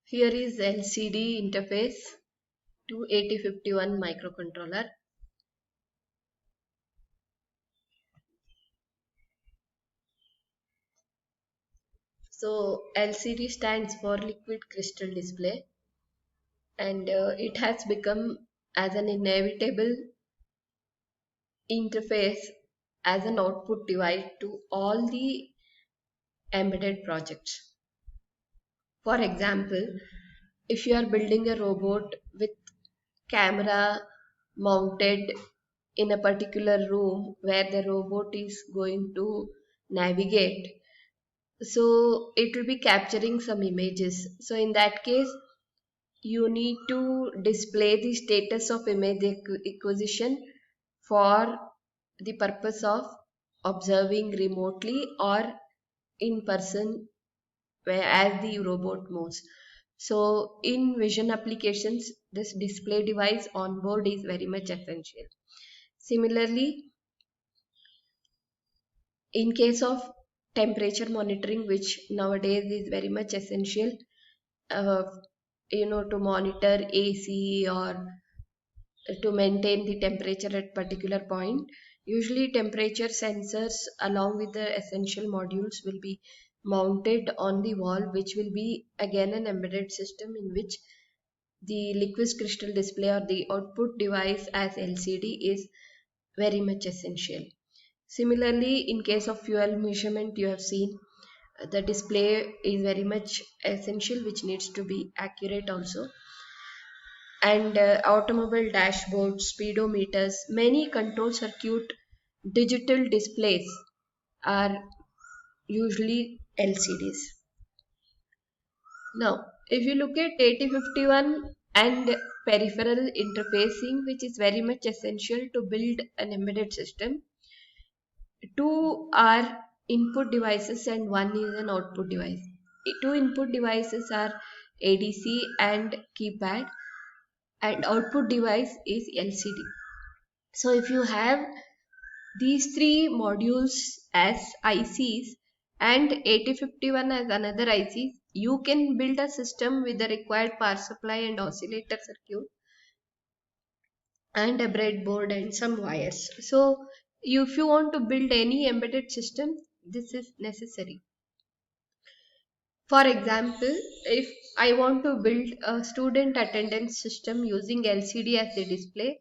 Here is LCD interface to 8051 microcontroller. So LCD stands for liquid crystal display, and it has become as an inevitable interface as an output device to all the embedded projects. For example, if you are building a robot with camera mounted in a particular room where the robot is going to navigate, so it will be capturing some images. So in that case, you need to display the status of image acquisition for the purpose of observing remotely or in person where as the robot moves. So in vision applications, this display device on board is very much essential. Similarly, in case of temperature monitoring, which nowadays is very much essential, uh, to monitor AC or to maintain the temperature at particular point. Usually temperature sensors along with the essential modules will be mounted on the wall, which will be again an embedded system in which the liquid crystal display or the output device as LCD is very much essential. Similarly, in case of fuel measurement, you have seen the display is very much essential, which needs to be accurate also. And automobile dashboards, speedometers, many control circuit digital displays are usually LCDs. Now, if you look at 8051 and peripheral interfacing, which is very much essential to build an embedded system, two are input devices and one is an output device. Two input devices are ADC and keypad, and output device is LCD. So if you have these three modules as ICs and 8051 as another ICs, you can build a system with the required power supply and oscillator circuit and a breadboard and some wires. So if you want to build any embedded system, this is necessary. For example, if I want to build a student attendance system using LCD as the display,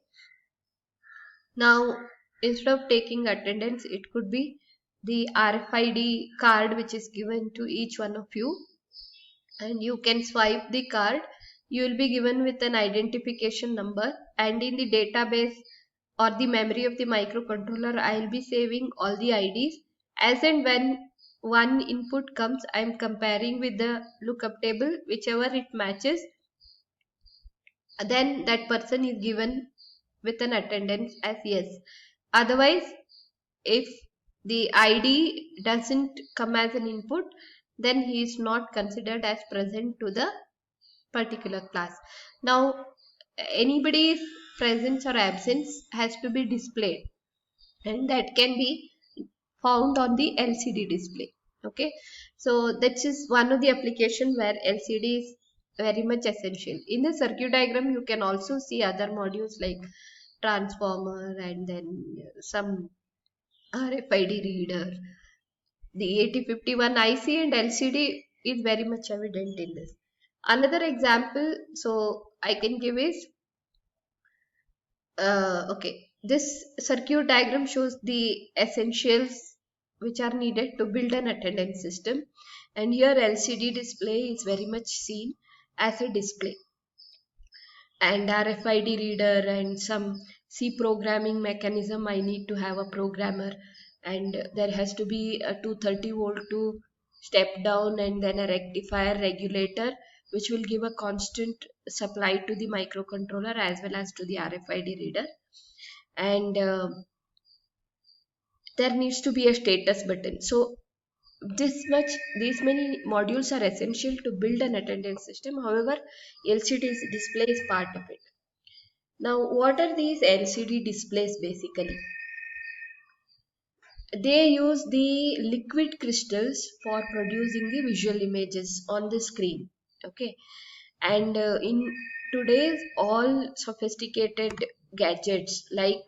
now instead of taking attendance, it could be the RFID card which is given to each one of you, and you can swipe the card. You will be given with an identification number, and in the database or the memory of the microcontroller, I will be saving all the IDs. As and when one input comes, I am comparing with the lookup table, whichever it matches, then that person is given with an attendance as yes. Otherwise, if the ID doesn't come as an input, then he is not considered as present to the particular class. Now, anybody's presence or absence has to be displayed, and that can be found on the LCD display. Okay, so that is one of the application where LCD is very much essential. In the circuit diagram, you can also see other modules like transformer and then some RFID reader. The 8051 IC and LCD is very much evident in this. Another example, so I can give is okay. This circuit diagram shows the essentials which are needed to build an attendance system, and here LCD display is very much seen as a display, and RFID reader and some C programming mechanism. I need to have a programmer, and there has to be a 230-volt to step down and then a rectifier regulator which will give a constant supply to the microcontroller as well as to the RFID reader. And there needs to be a status button. So these many modules are essential to build an attendance system. However, LCD display is part of it. Now, what are these LCD displays basically? They use the liquid crystals for producing the visual images on the screen. Okay, and in today's all sophisticated gadgets like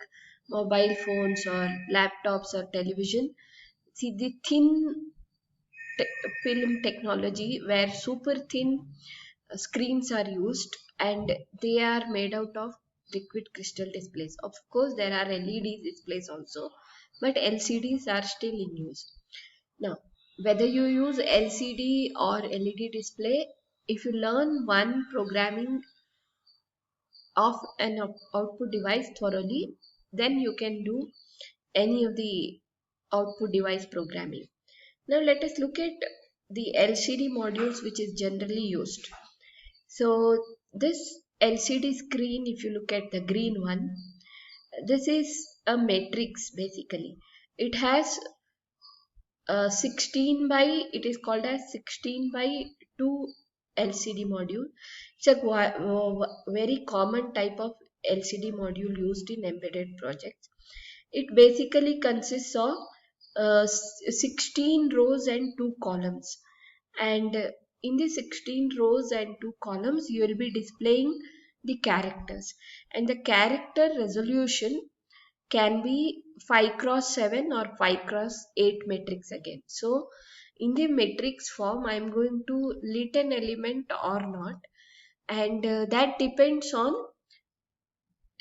mobile phones or laptops or television, see the thin film technology where super thin screens are used, and they are made out of liquid crystal displays. Of course there are LED displays also, but LCDs are still in use. Now, whether you use LCD or LED display, if you learn one programming of an output device thoroughly, then you can do any of the output device programming. Now let us look at the LCD modules which is generally used. So this LCD screen, if you look at the green one, this is a matrix basically. It has 16 by, it is called as 16 by 2 LCD module. It's a very common type of LCD module used in embedded projects. It basically consists of 16 rows and 2 columns. And in the 16 rows and 2 columns, you will be displaying the characters. And the character resolution can be 5 cross 7 or 5 cross 8 matrix again. So in the matrix form, I am going to lit an element or not, and that depends on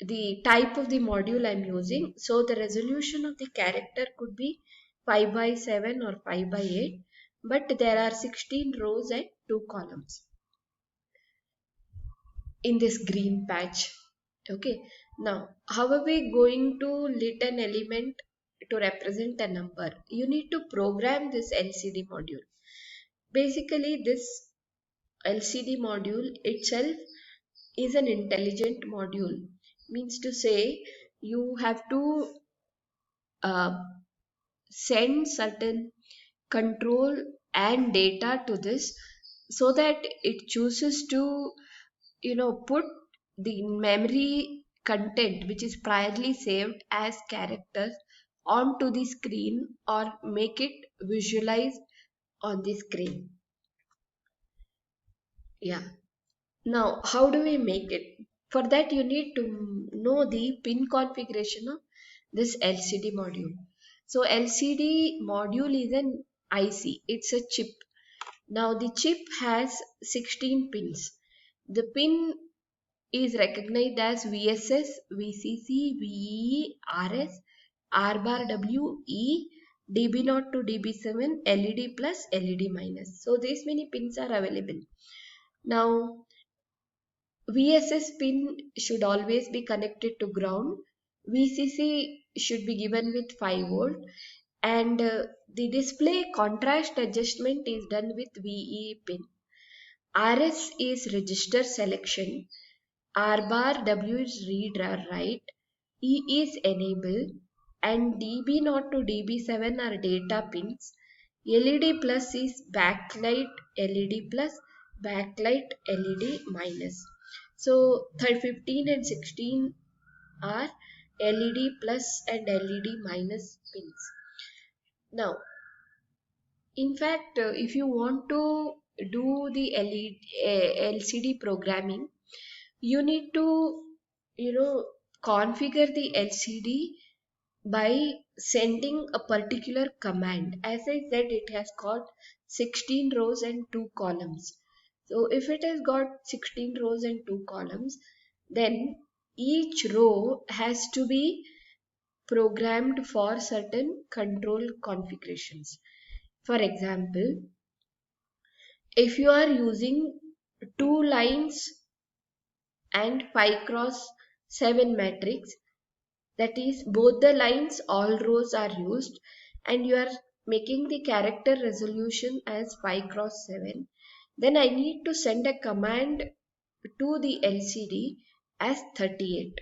the type of the module I am using. So the resolution of the character could be 5 by 7 or 5 by 8, but there are 16 rows and 2 columns in this green patch. Okay, now how are we going to lit an element to represent a number? You need to program this LCD module. Basically, this LCD module itself is an intelligent module. Means to say, you have to uh, send certain control and data to this so that it chooses to put the memory content which is priorly saved as characters onto the screen or make it visualize on the screen. Yeah, now how do we make it? For that you need to know the pin configuration of this LCD module. So LCD module is an IC, it's a chip. Now the chip has 16 pins. The pin is recognized as VSS, VCC, VEE, RS, R bar W, E, DB0 to DB7, LED plus, LED minus. So these many pins are available. Now VSS pin should always be connected to ground. VCC should be given with 5 volt, and the display contrast adjustment is done with VEE pin. RS is register selection. R bar W is read or write, E is enable, and DB0 to DB7 are data pins. LED plus is backlight LED plus, backlight LED minus. So 15 and 16 are LED plus and LED minus pins. Now, in fact, if you want to do the LCD programming, you need to configure the LCD by sending a particular command. As I said, it has got 16 rows and 2 columns. So if it has got 16 rows and 2 columns, then each row has to be programmed for certain control configurations. For example, if you are using 2 lines and 5 cross 7 matrix, that is both the lines all rows are used, and you are making the character resolution as 5 cross 7, then I need to send a command to the LCD as 38.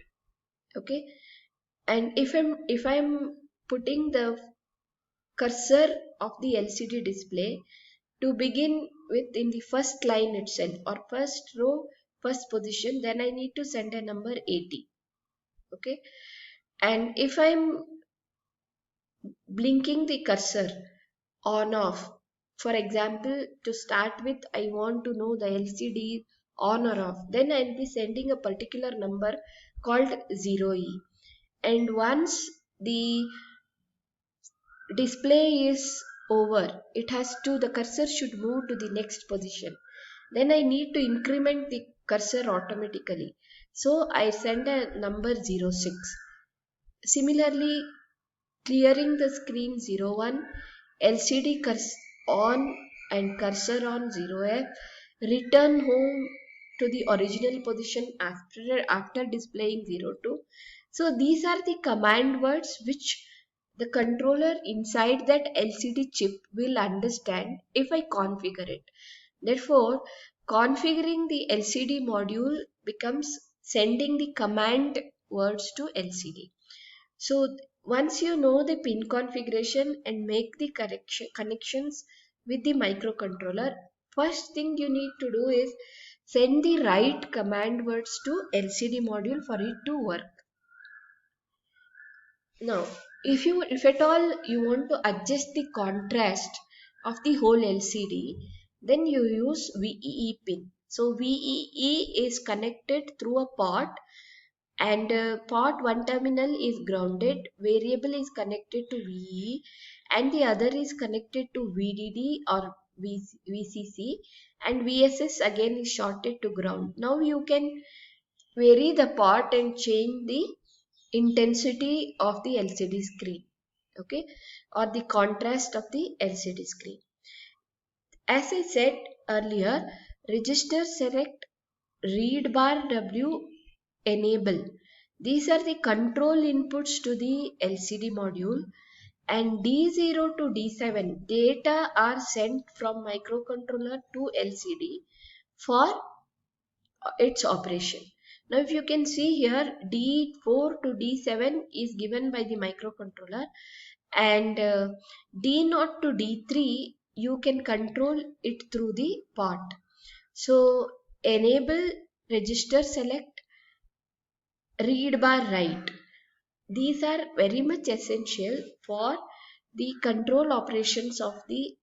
Okay, and if I'm putting the cursor of the LCD display to begin with in the first line itself or first row, first position, then I need to send a number 80. Okay, and if I'm blinking the cursor on off For example, to start with, I want to know the LCD is on or off. Then I'll be sending a particular number called 0E. And once the display is over, the cursor should move to the next position. Then I need to increment the cursor automatically. So I send a number 06. Similarly, clearing the screen 01, LCD on and cursor on 0F, return home to the original position after displaying 02. So these are the command words which the controller inside that LCD chip will understand if I configure it. Therefore, configuring the LCD module becomes sending the command words to LCD. So once you know the pin configuration and make the connections with the microcontroller, first thing you need to do is send the right command words to LCD module for it to work. Now, if at all you want to adjust the contrast of the whole LCD, then you use VEE pin. So VEE is connected through a port, and port 1 terminal is grounded, variable is connected to VEE, and the other is connected to VDD or VCC, and VSS again is shorted to ground. Now you can vary the port and change the intensity of the LCD screen, okay, or the contrast of the LCD screen. As I said earlier, register select read bar W enable. These are the control inputs to the LCD module, and D0 to D7 data are sent from microcontroller to LCD for its operation. Now if you can see here, D4 to D7 is given by the microcontroller, and D0 to D3 you can control it through the port. So enable register select read bar write. These are very much essential for the control operations of the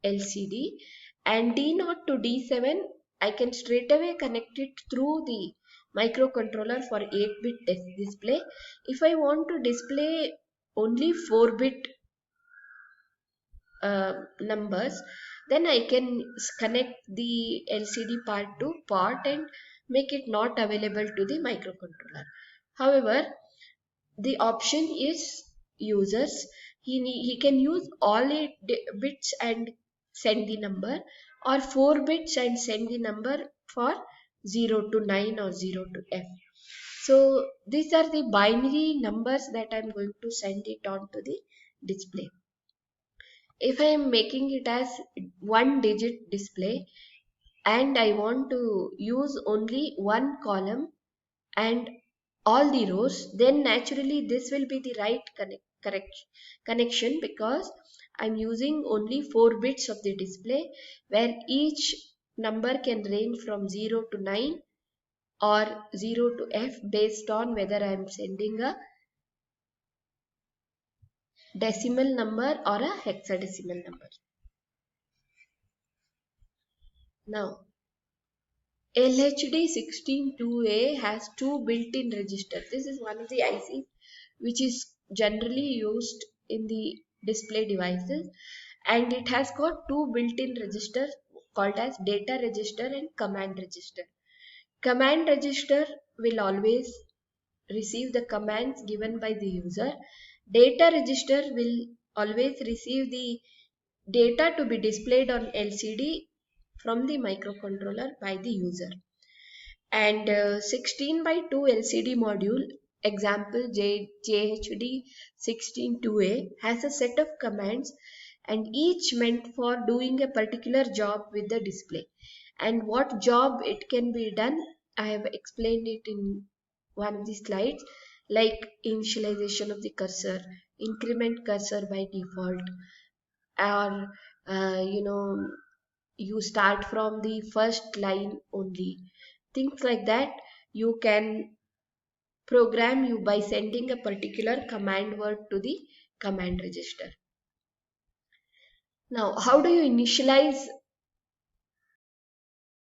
LCD, and D0 to D7 I can straight away connect it through the microcontroller for 8-bit display. If I want to display only 4-bit numbers, then I can connect the LCD part to port and make it not available to the microcontroller. However, the option is users. He can use all 8 bits and send the number, or 4 bits and send the number for 0 to 9 or 0 to F. So these are the binary numbers that I am going to send it on to the display. If I am making it as 1-digit display and I want to use only one column and all the rows, then naturally this will be the right connection, because I'm using only 4 bits of the display, where each number can range from 0 to 9 or 0 to F based on whether I'm sending a decimal number or a hexadecimal number. Now, LHD162A has two built-in registers. This is one of the ICs which is generally used in the display devices, and it has got two built-in registers called as data register and command register. Command register will always receive the commands given by the user. Data register will always receive the data to be displayed on LCD from the microcontroller by the user. And 16 by 2 LCD module, example JHD162A, has a set of commands, and each meant for doing a particular job with the display. And what job it can be done, I have explained it in one of the slides, like initialization of the cursor, increment cursor by default, or you start from the first line only. Things like that you can program you by sending a particular command word to the command register. Now, how do you initialize?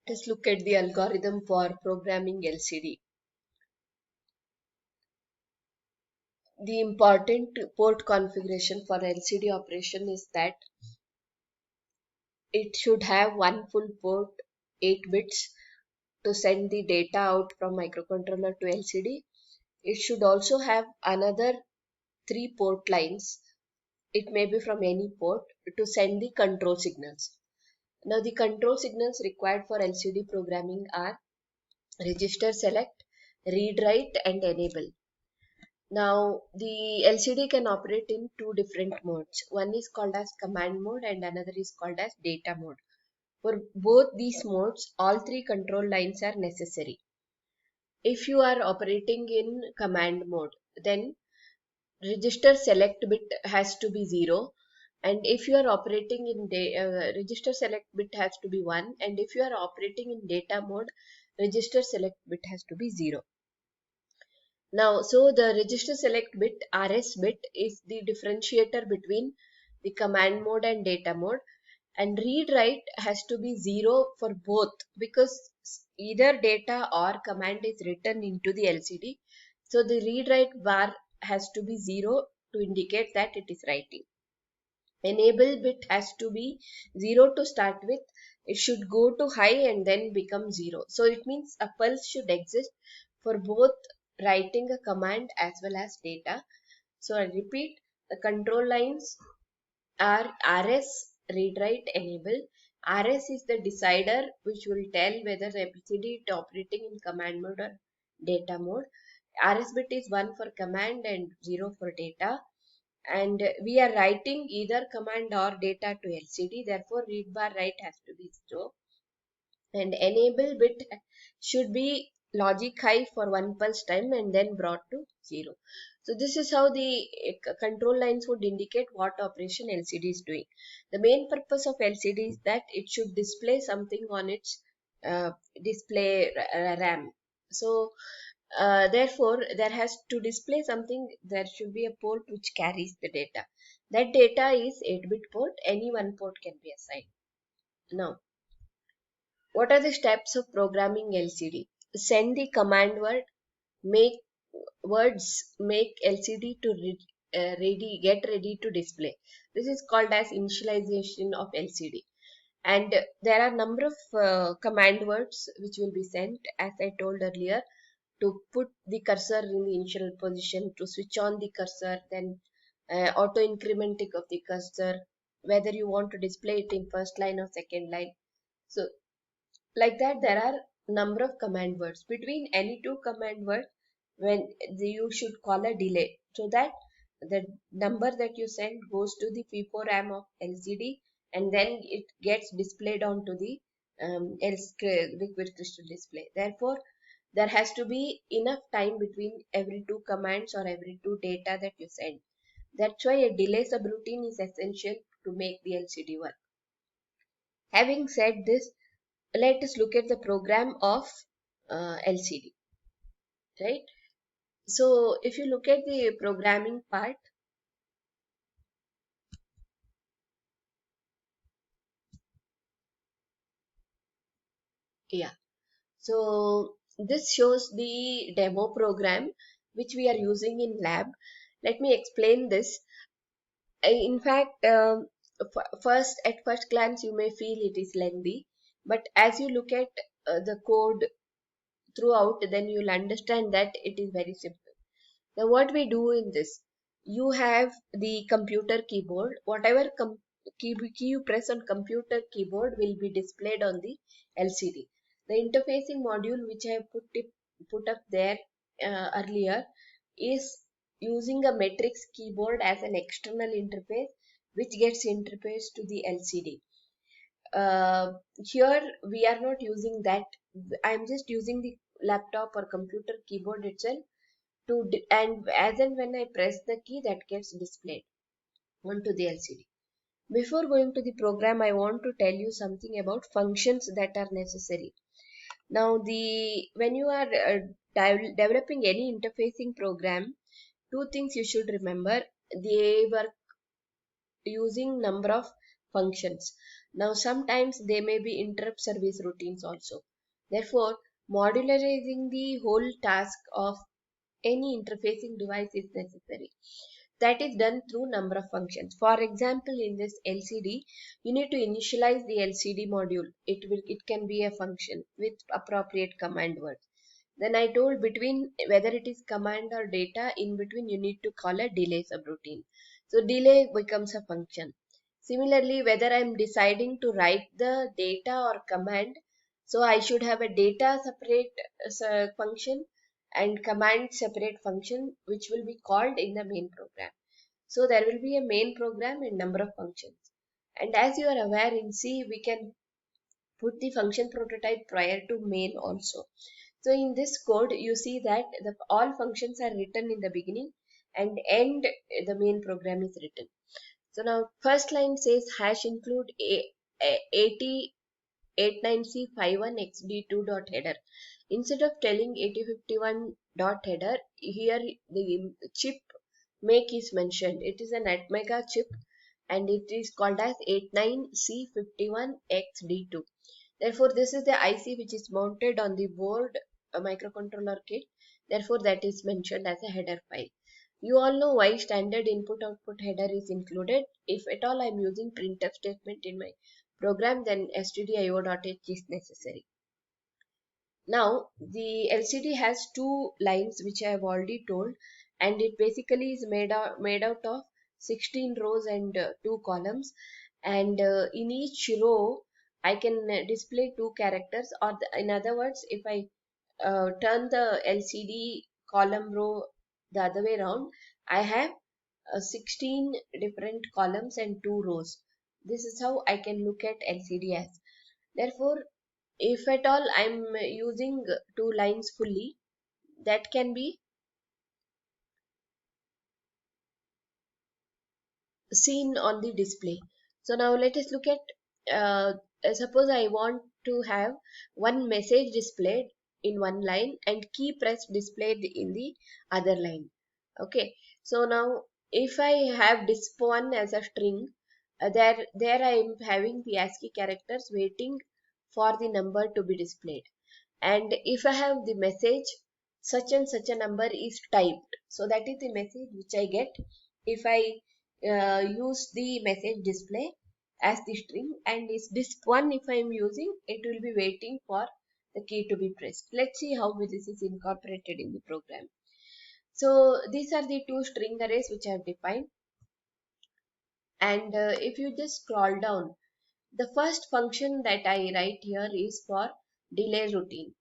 Let's look at the algorithm for programming LCD. The important port configuration for LCD operation is that it should have one full port, 8 bits, to send the data out from microcontroller to LCD. It should also have another 3 port lines, it may be from any port, to send the control signals. Now the control signals required for LCD programming are register select, read write and enable. Now the LCD can operate in two different modes. One is called as command mode and another is called as data mode. For both these modes, all three control lines are necessary. If you are operating in command mode, then register select bit has to be 0, and if you are operating in register select bit has to be 1, and if you are operating in data mode, register select bit has to be 0. Now, so the register select bit, RS bit, is the differentiator between the command mode and data mode, and read write has to be 0 for both, because either data or command is written into the LCD. So the read write bar has to be 0 to indicate that it is writing. Enable bit has to be 0 to start with. It should go to high and then become 0. So it means a pulse should exist for both writing a command as well as data. So I repeat, the control lines are RS, read write enable. RS is the decider which will tell whether the LCD is operating in command mode or data mode. RS bit is 1 for command and 0 for data, and we are writing either command or data to LCD, therefore read bar write has to be 0, and enable bit should be logic high for one pulse time and then brought to 0. So this is how the control lines would indicate what operation LCD is doing. The main purpose of LCD is that it should display something on its display RAM. So therefore, there has to display something, there should be a port which carries the data. That data is 8-bit port, any one port can be assigned. Now, what are the steps of programming LCD? Send the command word, make make LCD to get ready to display. This is called as initialization of LCD. And there are number of command words which will be sent, as I told earlier, to put the cursor in the initial position, to switch on the cursor, then auto incrementing of the cursor, whether you want to display it in first line or second line. So like that, there are number of command words. Between any two command words, when you should call a delay, so that the number that you send goes to the FIFO RAM of LCD and then it gets displayed onto the liquid crystal display. Therefore, there has to be enough time between every two commands or every two data that you send. That's why a delay subroutine is essential to make the LCD work. Having said this, let us look at the program of LCD, right? So if you look at the programming part, yeah. So this shows the demo program which we are using in lab. Let me explain this. In fact, at first glance, you may feel it is lengthy, but as you look at the code throughout, then you'll understand that it is very simple. Now, what we do in this, you have the computer keyboard. Whatever key you press on computer keyboard will be displayed on the LCD. The interfacing module which I have put up there earlier is using a matrix keyboard as an external interface which gets interfaced to the LCD. Here we are not using that. I am just using the laptop or computer keyboard itself and as and when I press the key, that gets displayed onto the LCD. Before going to the program, I want to tell you something about functions that are necessary. Now, when you are developing any interfacing program, two things you should remember. They were using number of functions. Now sometimes they may be interrupt service routines also. Therefore, modularizing the whole task of any interfacing device is necessary. That is done through number of functions. For example, in this LCD, you need to initialize the LCD module. It can be a function with appropriate command words. Then I told between whether it is command or data, in between you need to call a delay subroutine. So delay becomes a function. Similarly, whether I am deciding to write the data or command, so I should have a data separate function and command separate function which will be called in the main program. So there will be a main program and number of functions. And as you are aware, in C we can put the function prototype prior to main also. So in this code you see that all functions are written in the beginning and end the main program is written. So now first line says hash include 8089C51xd2 dot header. Instead of telling 8051 dot header, here the chip make is mentioned. It is an Atmega chip and it is called as 89C51xd2. Therefore, this is the IC which is mounted on the board, a microcontroller kit. Therefore, that is mentioned as a header file. You all know why standard input output header is included. If at all I am using printf statement in my program, then stdio.h is necessary. Now the LCD has two lines which I have already told, and it basically is made out of 16 rows and 2 columns, and in each row I can display 2 characters, or in other words, if I turn the LCD column row the other way around, I have 16 different columns and 2 rows. This is how I can look at LCD as. Therefore, if at all I'm using 2 lines fully, that can be seen on the display. So now let us look at, suppose I want to have one message displayed in one line and key press displayed in the other line. Okay, so now if I have disp1 as a string, there I am having the ASCII characters waiting for the number to be displayed. And if I have the message such and such a number is typed, so that is the message which I get if I use the message display as the string, and is disp1 if I am using, it will be waiting for the key to be pressed. Let's see how this is incorporated in the program. So these are the two string arrays which I have defined, and if you just scroll down, the first function that I write here is for delay routine.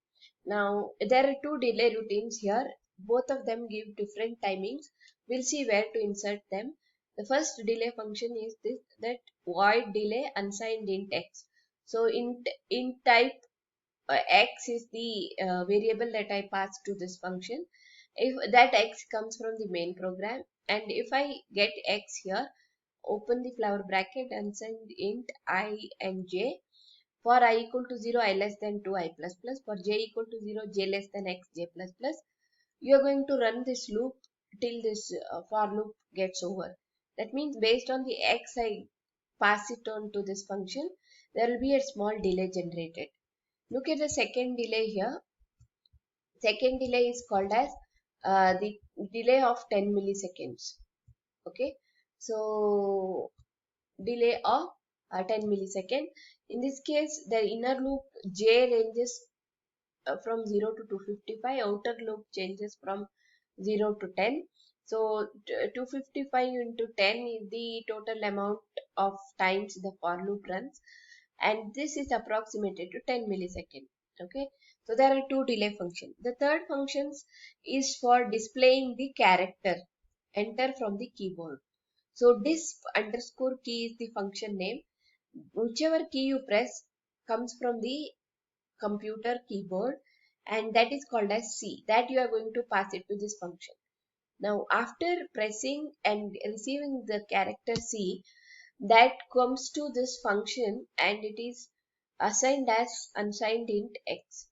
Now there are two delay routines here, both of them give different timings. We'll see where to insert them. The first delay function is this, that void delay unsigned int x. So int type x is the variable that I pass to this function. If that x comes from the main program, and if I get x here, open the flower bracket and send int I and j. For I equal to 0, I less than 2, I plus plus. For j equal to 0, j less than x, j plus plus. You are going to run this loop till this for loop gets over. That means based on the x I pass it on to this function, there will be a small delay generated. Look at the second delay here. Second delay is called as the delay of 10 milliseconds. Okay, so delay of 10 millisecond. In this case, the inner loop j ranges from 0 to 255, outer loop changes from 0 to 10. So 255 into 10 is the total amount of times the for loop runs, and this is approximated to 10 millisecond. Okay, so there are two delay functions. The third functions is for displaying the character enter from the keyboard. So disp underscore key is the function name. Whichever key you press comes from the computer keyboard, and that is called as C. That you are going to pass it to this function. Now after pressing and receiving the character C, that comes to this function and it is assigned as unsigned int x.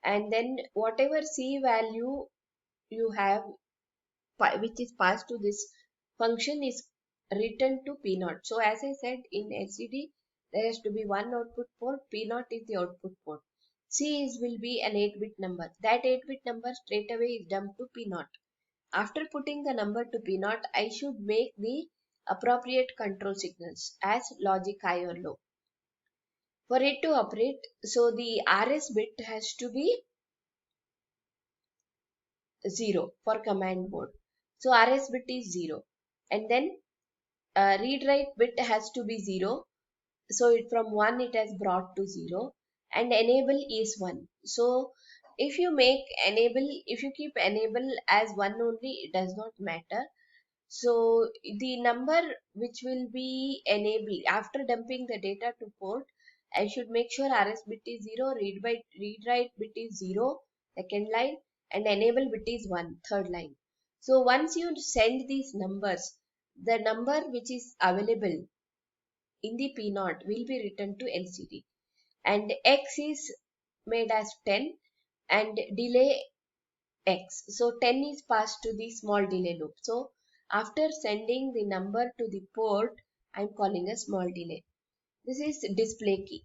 And then whatever C value you have which is passed to this function is return to P0. So as I said, in LCD there has to be one output port. P0 is the output port. Will be an 8-bit number. That 8-bit number straight away is dumped to P0. After putting the number to P0, I should make the appropriate control signals as logic high or low. For it to operate, so the RS bit has to be 0 for command mode. So RS bit is 0. And then read write bit has to be 0. So from 1 it has brought to 0. And enable is 1. So if you keep enable as 1 only, it does not matter. So the number which will be enabled after dumping the data to port, I should make sure RS bit is 0, read write bit is 0, second line, and enable bit is 1, third line. So once you send these numbers, the number which is available in the P0 will be returned to LCD, and X is made as 10 and delay X. So 10 is passed to the small delay loop. So after sending the number to the port, I'm calling a small delay. This is display key.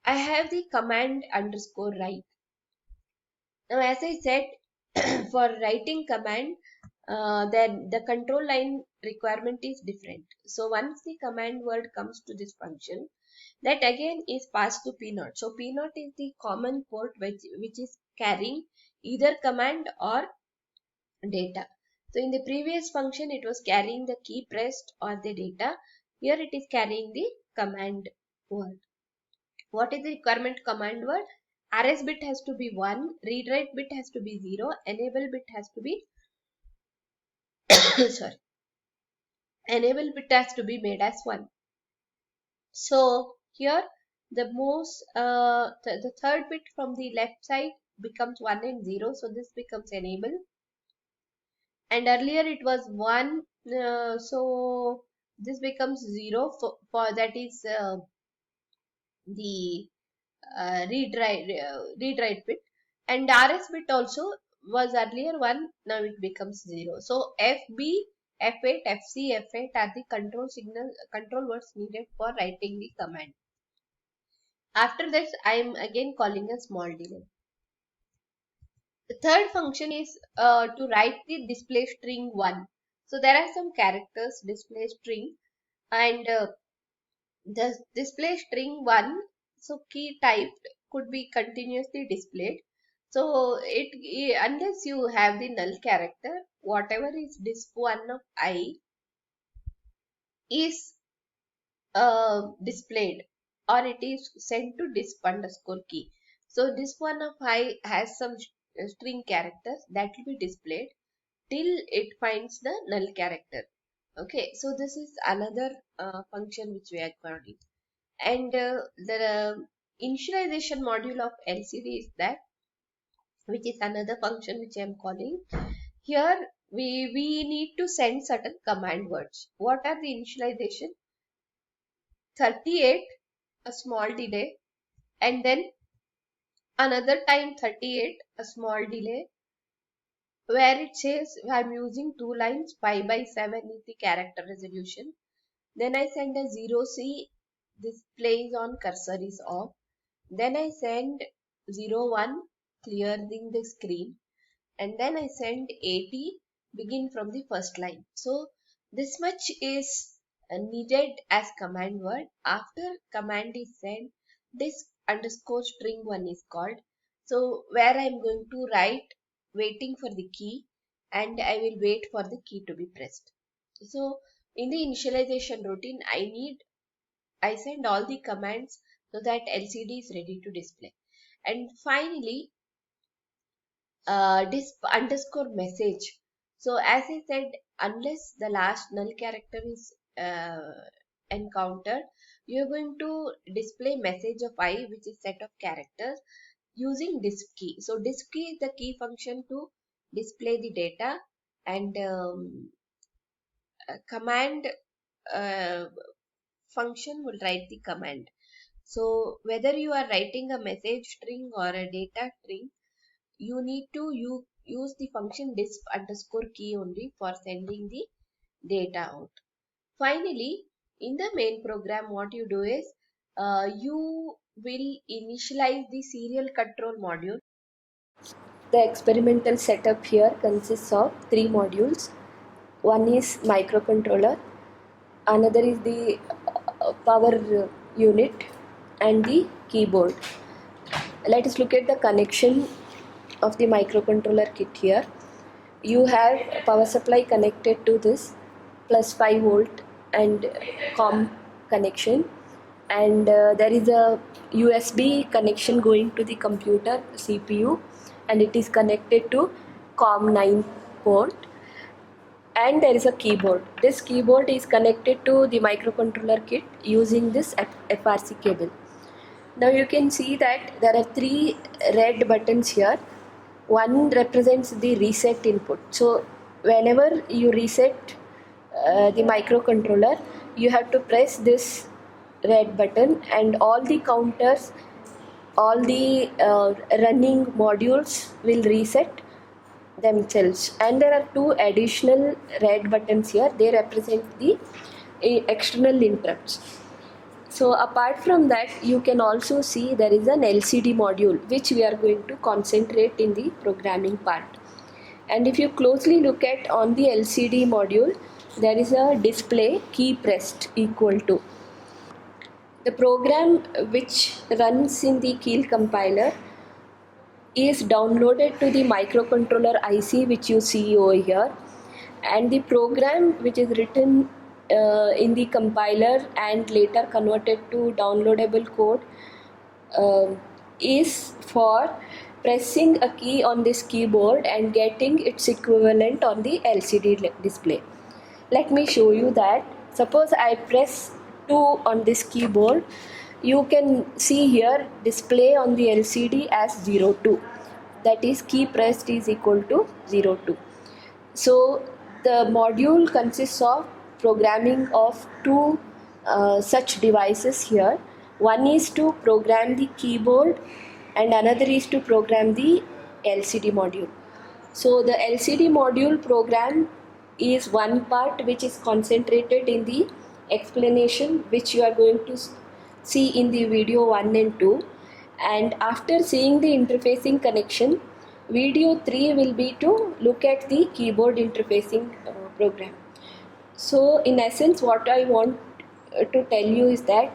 I have the command underscore write. Now as I said, for writing command, then the control line requirement is different. So once the command word comes to this function, that again is passed to P0. So P0 is the common port which is carrying either command or data. So in the previous function it was carrying the key pressed or the data. Here it is carrying the command word. What is the requirement command word? RS bit has to be 1, read write bit has to be 0, enable bit has to be sorry, enable bit has to be made as 1. So here the the third bit from the left side becomes 1 and 0, so this becomes enable. And earlier it was 1, so this becomes 0 for that is the read write bit, and RS bit also was earlier 1, now it becomes 0. So FB, F8, FC, F8 are the control words needed for writing the command. After this I am again calling a small delay. The third function is to write the display string 1. So there are some characters display string, and the display string 1, so key type could be continuously displayed. So unless you have the null character, whatever is disp1 of I is displayed, or it is sent to disp underscore key. So disp1 of I has some string characters that will be displayed till it finds the null character. Okay, so this is another function which we are calling. And the initialization module of LCD is that, which is another function which I am calling. Here we need to send certain command words. What are the initialization? 38, a small delay, and then another time 38, a small delay, where it says I'm using 2 lines, 5 by 7 is the character resolution. Then I send a 0C, displays on cursor is off. Then I send 01, clearing the screen, and then I send 80, begin from the first line. So this much is needed as command word. After command is sent, this underscore string 1 is called. So where I am going to write waiting for the key, and I will wait for the key to be pressed. So in the initialization routine, I send all the commands so that LCD is ready to display. And finally, disp underscore message. So as I said, unless the last null character is encountered, you are going to display message of I, which is set of characters, using disp key. So disp key is the key function to display the data, and command function will write the command. So whether you are writing a message string or a data string, you need to use the function disp underscore key only for sending the data out. Finally, in the main program, what you do is you will initialize the serial control module. The experimental setup here consists of three modules. One is microcontroller, another is the power unit, and the keyboard. Let us look at the connection of the microcontroller kit here. You have power supply connected to this plus 5 volt and COM connection, and there is a USB connection going to the computer CPU, and it is connected to COM 9 port, and there is a keyboard. This keyboard is connected to the microcontroller kit using this FRC cable. Now you can see that there are three red buttons here. One represents the reset input. So whenever you reset the microcontroller, you have to press this red button, and all the counters, all the running modules will reset themselves. And there are two additional red buttons here. They represent the external interrupts. So apart from that, you can also see there is an LCD module which we are going to concentrate in the programming part. And if you closely look at on the LCD module, there is a display key pressed equal to. The program which runs in the Keel compiler is downloaded to the microcontroller IC which you see over here, and the program which is written in the compiler and later converted to downloadable code is for pressing a key on this keyboard and getting its equivalent on the LCD display. Let me show you that. Suppose I press 2 on this keyboard, you can see here display on the LCD as 02, that is key pressed is equal to 02. So the module consists of programming of two such devices here. One is to program the keyboard and another is to program the LCD module. So the LCD module program is one part which is concentrated in the explanation which you are going to see in the video 1 and 2, and after seeing the interfacing connection, video 3 will be to look at the keyboard interfacing program. So in essence, what I want to tell you is that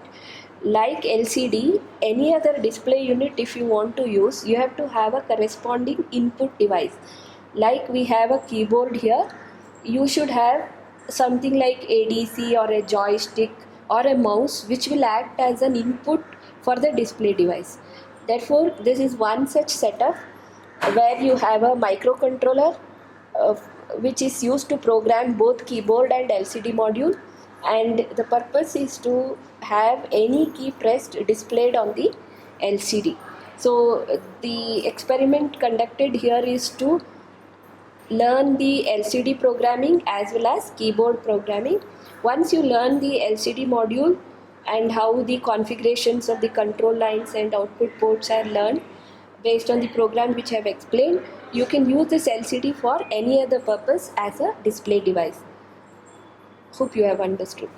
like LCD, any other display unit if you want to use, you have to have a corresponding input device. Like we have a keyboard here, you should have something like ADC or a joystick or a mouse which will act as an input for the display device. Therefore, this is one such setup where you have a microcontroller which is used to program both keyboard and LCD module, and the purpose is to have any key pressed displayed on the LCD. So the experiment conducted here is to learn the LCD programming as well as keyboard programming. Once you learn the LCD module and how the configurations of the control lines and output ports are learned based on the program which I have explained, you can use this LCD for any other purpose as a display device. Hope you have understood.